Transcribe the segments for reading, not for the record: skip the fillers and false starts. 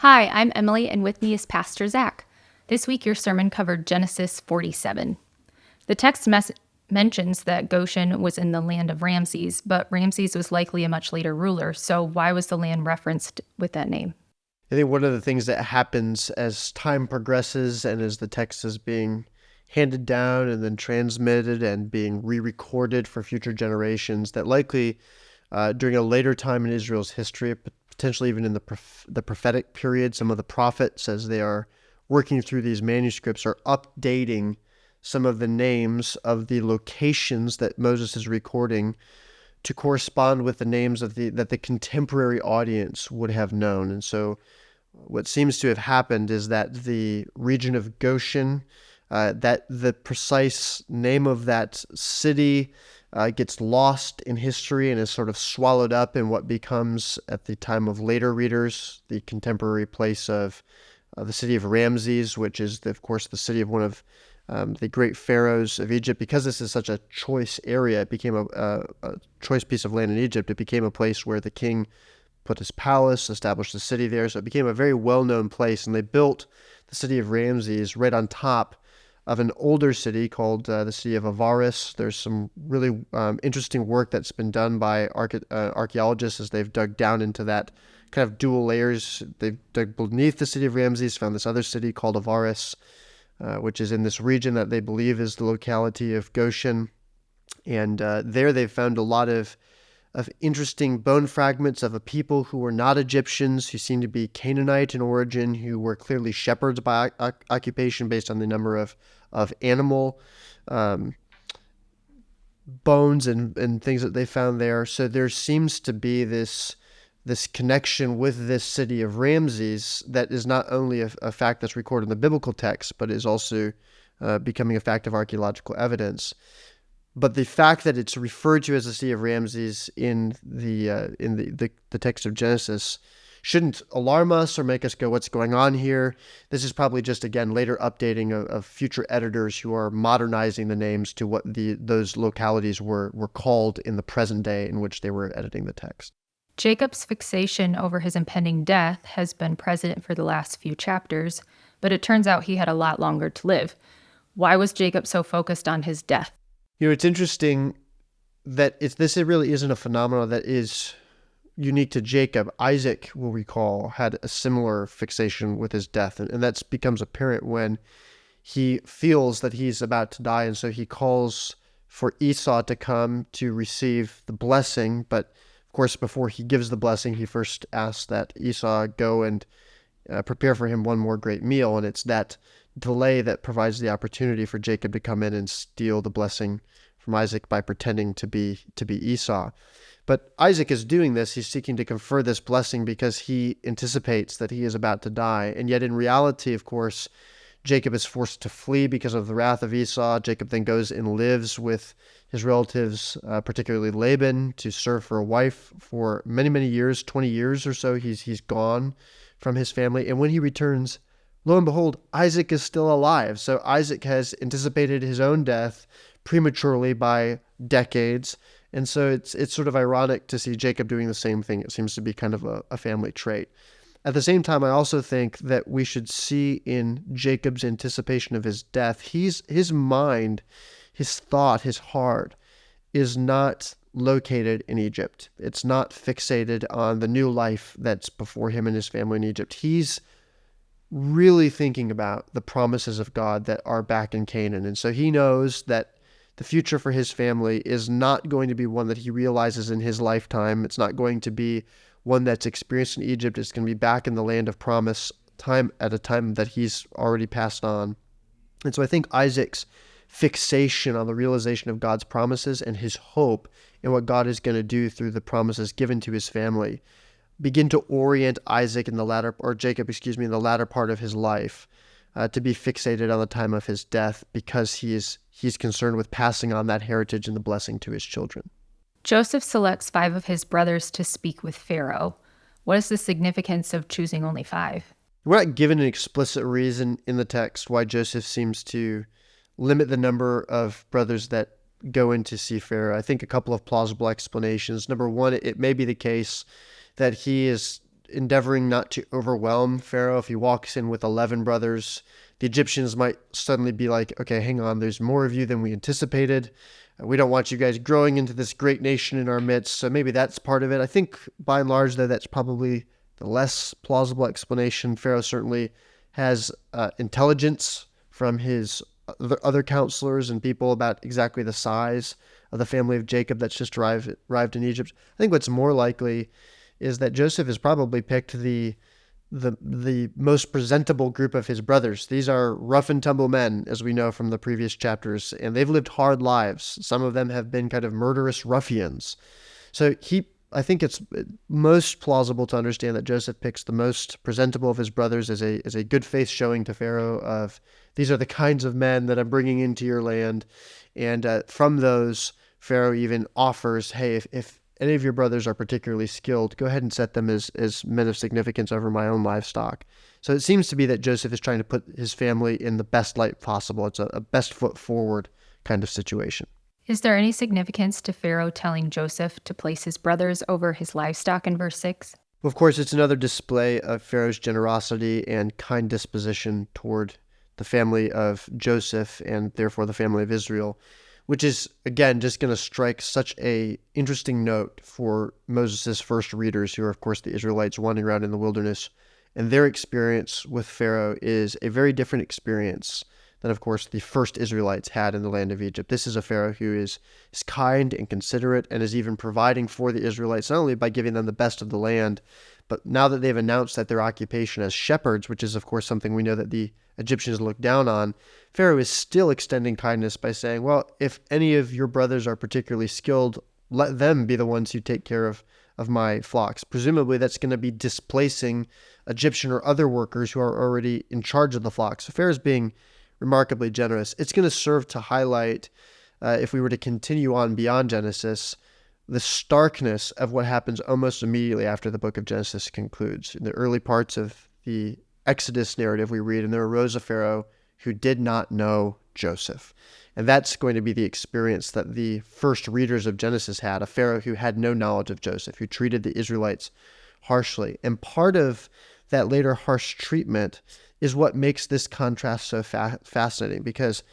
Hi, I'm Emily, and with me is Pastor Zach. This week, your sermon covered Genesis 47. The text mentions that Goshen was in the land of Ramses, but Ramses was likely a much later ruler, so why was the land referenced with that name? I think one of the things that happens as time progresses and as the text is being handed down and then transmitted and being re-recorded for future generations, that likely during a later time in Israel's history, potentially even in the prophetic period, some of the prophets, as they are working through these manuscripts, are updating some of the names of the locations that Moses is recording to correspond with the names of that the contemporary audience would have known. And so what seems to have happened is that the region of Goshen, that the precise name of that city gets lost in history and is sort of swallowed up in what becomes, at the time of later readers, the contemporary place of the city of Ramses, which is, of course, the city of one of the great pharaohs of Egypt. Because this is such a choice area, it became a choice piece of land in Egypt. It became a place where the king put his palace, established a city there. So it became a very well-known place, and they built the city of Ramses right on top of an older city called the city of Avaris. There's some really interesting work that's been done by archaeologists as they've dug down into that kind of dual layers. They've dug beneath the city of Ramses, found this other city called Avaris, which is in this region that they believe is the locality of Goshen. And there they've found a lot of interesting bone fragments of a people who were not Egyptians, who seemed to be Canaanite in origin, who were clearly shepherds by occupation based on the number of animal bones and things that they found there. So there seems to be this connection with this city of Ramses that is not only a fact that's recorded in the biblical text, but is also becoming a fact of archaeological evidence. But the fact that it's referred to as the city of Ramses in the text of Genesis shouldn't alarm us or make us go, what's going on here? This is probably just, again, later updating of future editors who are modernizing the names to what those localities were called in the present day in which they were editing the text. Jacob's fixation over his impending death has been present for the last few chapters, but it turns out he had a lot longer to live. Why was Jacob so focused on his death? It's interesting that this really isn't a phenomenon that is unique to Jacob. Isaac, we'll recall, had a similar fixation with his death, and that becomes apparent when he feels that he's about to die, and so he calls for Esau to come to receive the blessing. But of course, before he gives the blessing, he first asks that Esau go and prepare for him one more great meal, and it's that delay that provides the opportunity for Jacob to come in and steal the blessing from Isaac by pretending to be Esau. But Isaac is doing this. He's seeking to confer this blessing because he anticipates that he is about to die. And yet in reality, of course, Jacob is forced to flee because of the wrath of Esau. Jacob then goes and lives with his relatives, particularly Laban, to serve for a wife for many, many years, 20 years or so. He's gone from his family. And when he returns, lo and behold, Isaac is still alive. So Isaac has anticipated his own death prematurely by decades. And so it's sort of ironic to see Jacob doing the same thing. It seems to be kind of a family trait. At the same time, I also think that we should see in Jacob's anticipation of his death, his mind, his thought, his heart is not located in Egypt. It's not fixated on the new life that's before him and his family in Egypt. He's really thinking about the promises of God that are back in Canaan. And so he knows that the future for his family is not going to be one that he realizes in his lifetime. It's not going to be one that's experienced in Egypt. It's going to be back in the land of promise at a time that he's already passed on. And so I think Isaac's fixation on the realization of God's promises and his hope in what God is going to do through the promises given to his family begin to orient Jacob, in the latter part of his life, to be fixated on the time of his death because he's concerned with passing on that heritage and the blessing to his children. Joseph selects 5 of his brothers to speak with Pharaoh. What is the significance of choosing only 5? We're not given an explicit reason in the text why Joseph seems to limit the number of brothers that go in to see Pharaoh. I think a couple of plausible explanations. Number one, it may be the case that he is endeavoring not to overwhelm Pharaoh. If he walks in with 11 brothers, the Egyptians might suddenly be like, okay, hang on, there's more of you than we anticipated. We don't want you guys growing into this great nation in our midst. So maybe that's part of it. I think by and large, though, that's probably the less plausible explanation. Pharaoh certainly has intelligence from his other counselors and people about exactly the size of the family of Jacob that's just arrived in Egypt. I think what's more likely is that Joseph has probably picked the most presentable group of his brothers. These are rough and tumble men, as we know from the previous chapters, and they've lived hard lives. Some of them have been kind of murderous ruffians. So I think it's most plausible to understand that Joseph picks the most presentable of his brothers as a good faith showing to Pharaoh of, these are the kinds of men that I'm bringing into your land. And from those, Pharaoh even offers, hey, if any of your brothers are particularly skilled, go ahead and set them as men of significance over my own livestock. So it seems to be that Joseph is trying to put his family in the best light possible. It's a best foot forward kind of situation. Is there any significance to Pharaoh telling Joseph to place his brothers over his livestock in verse 6? Well, of course, it's another display of Pharaoh's generosity and kind disposition toward the family of Joseph and therefore the family of Israel, which is, again, just going to strike such a interesting note for Moses' first readers, who are, of course, the Israelites wandering around in the wilderness. And their experience with Pharaoh is a very different experience than, of course, the first Israelites had in the land of Egypt. This is a Pharaoh who is kind and considerate and is even providing for the Israelites, not only by giving them the best of the land, but now that they've announced that their occupation as shepherds, which is, of course, something we know that the Egyptians look down on, Pharaoh is still extending kindness by saying, well, if any of your brothers are particularly skilled, let them be the ones who take care of my flocks. Presumably that's going to be displacing Egyptian or other workers who are already in charge of the flocks. So Pharaoh's being remarkably generous. It's going to serve to highlight, if we were to continue on beyond Genesis, the starkness of what happens almost immediately after the book of Genesis concludes. In the early parts of the Exodus narrative we read, and there arose a Pharaoh who did not know Joseph. And that's going to be the experience that the first readers of Genesis had, a Pharaoh who had no knowledge of Joseph, who treated the Israelites harshly. And part of that later harsh treatment is what makes this contrast so fascinating, because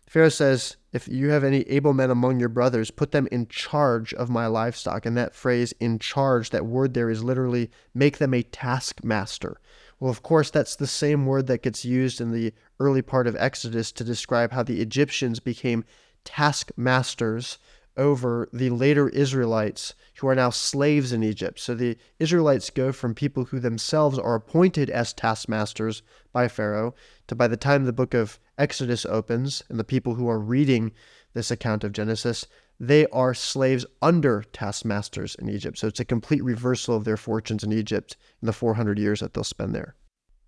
Pharaoh says, if you have any able men among your brothers, put them in charge of my livestock. And that phrase, in charge, that word there is literally make them a taskmaster. Well, of course, that's the same word that gets used in the early part of Exodus to describe how the Egyptians became taskmasters over the later Israelites who are now slaves in Egypt. So the Israelites go from people who themselves are appointed as taskmasters by Pharaoh to, by the time the book of Exodus opens and the people who are reading this account of Genesis, they are slaves under taskmasters in Egypt. So it's a complete reversal of their fortunes in Egypt in the 400 years that they'll spend there.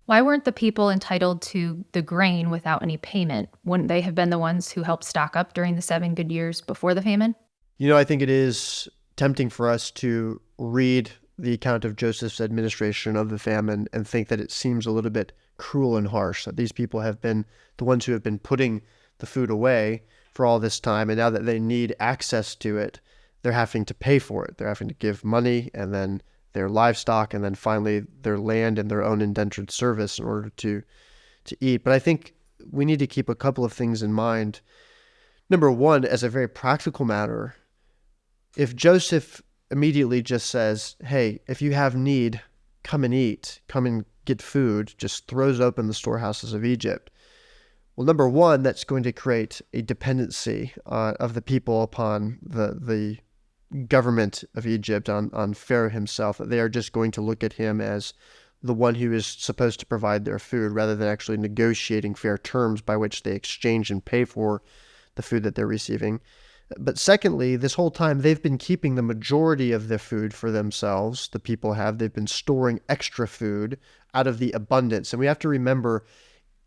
Why weren't the people entitled to the grain without any payment? Wouldn't they have been the ones who helped stock up during the 7 good years before the famine? I think it is tempting for us to read the account of Joseph's administration of the famine and think that it seems a little bit cruel and harsh, that these people have been the ones who have been putting the food away for all this time, and now that they need access to it, they're having to pay for it. They're having to give money and then their livestock and then finally their land and their own indentured service in order to eat. But I think we need to keep a couple of things in mind. Number one, as a very practical matter, if Joseph immediately just says, hey, if you have need, come and eat, come and get food, just throws open the storehouses of Egypt. Well, number one, that's going to create a dependency of the people upon the government of Egypt, on Pharaoh himself, that they are just going to look at him as the one who is supposed to provide their food rather than actually negotiating fair terms by which they exchange and pay for the food that they're receiving. But secondly, this whole time they've been keeping the majority of their food for themselves. The people have. They've been storing extra food out of the abundance. And we have to remember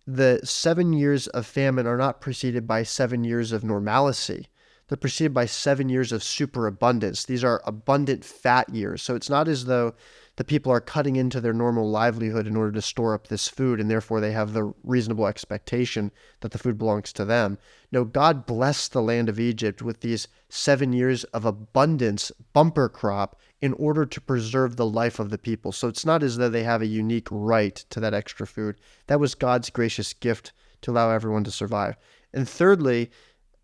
the 7 years of famine are not preceded by 7 years of normalcy. They're preceded by 7 years of superabundance. These are abundant fat years. So it's not as though the people are cutting into their normal livelihood in order to store up this food, and therefore they have the reasonable expectation that the food belongs to them. No, God blessed the land of Egypt with these 7 years of abundance, bumper crop, in order to preserve the life of the people. So it's not as though they have a unique right to that extra food. That was God's gracious gift to allow everyone to survive. And thirdly,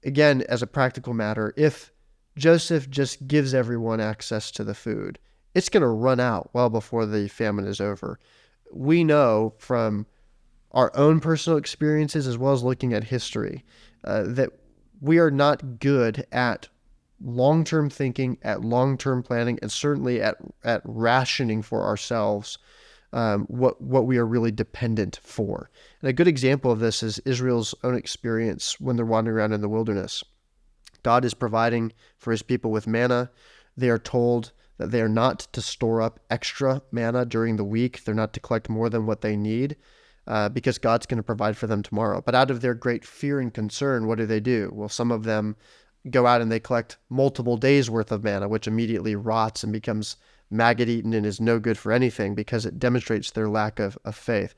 again, as a practical matter, if Joseph just gives everyone access to the food, it's going to run out well before the famine is over. We know from our own personal experiences, as well as looking at history, that we are not good at long-term thinking, at long-term planning, and certainly at rationing for ourselves what we are really dependent for. And a good example of this is Israel's own experience when they're wandering around in the wilderness. God is providing for his people with manna. They are told that they are not to store up extra manna during the week. They're not to collect more than what they need because God's going to provide for them tomorrow. But out of their great fear and concern, what do? Well, some of them go out and they collect multiple days worth of manna, which immediately rots and becomes maggot-eaten and is no good for anything because it demonstrates their lack of faith.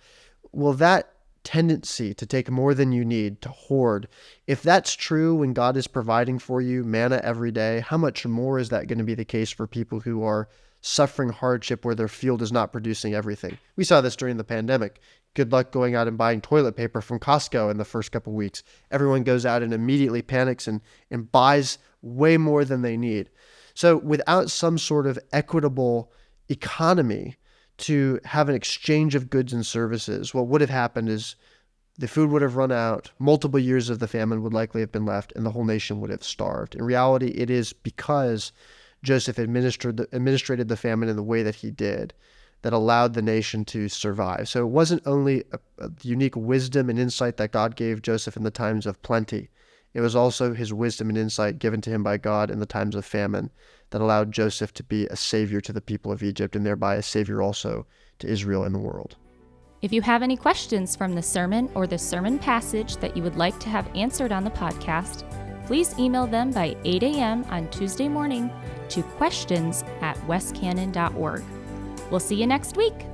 Well, that tendency to take more than you need, to hoard, if that's true when God is providing for you manna every day, how much more is that going to be the case for people who are suffering hardship where their field is not producing everything? We saw this during the pandemic. Good luck going out and buying toilet paper from Costco in the first couple weeks. Everyone goes out and immediately panics and buys way more than they need. So without some sort of equitable economy to have an exchange of goods and services, what would have happened is the food would have run out, multiple years of the famine would likely have been left, and the whole nation would have starved. In reality, it is because Joseph administrated the famine in the way that he did that allowed the nation to survive. So it wasn't only a unique wisdom and insight that God gave Joseph in the times of plenty. It was also his wisdom and insight given to him by God in the times of famine that allowed Joseph to be a savior to the people of Egypt and thereby a savior also to Israel and the world. If you have any questions from the sermon or the sermon passage that you would like to have answered on the podcast, please email them by 8 a.m. on Tuesday morning to questions@westcannon.org. We'll see you next week.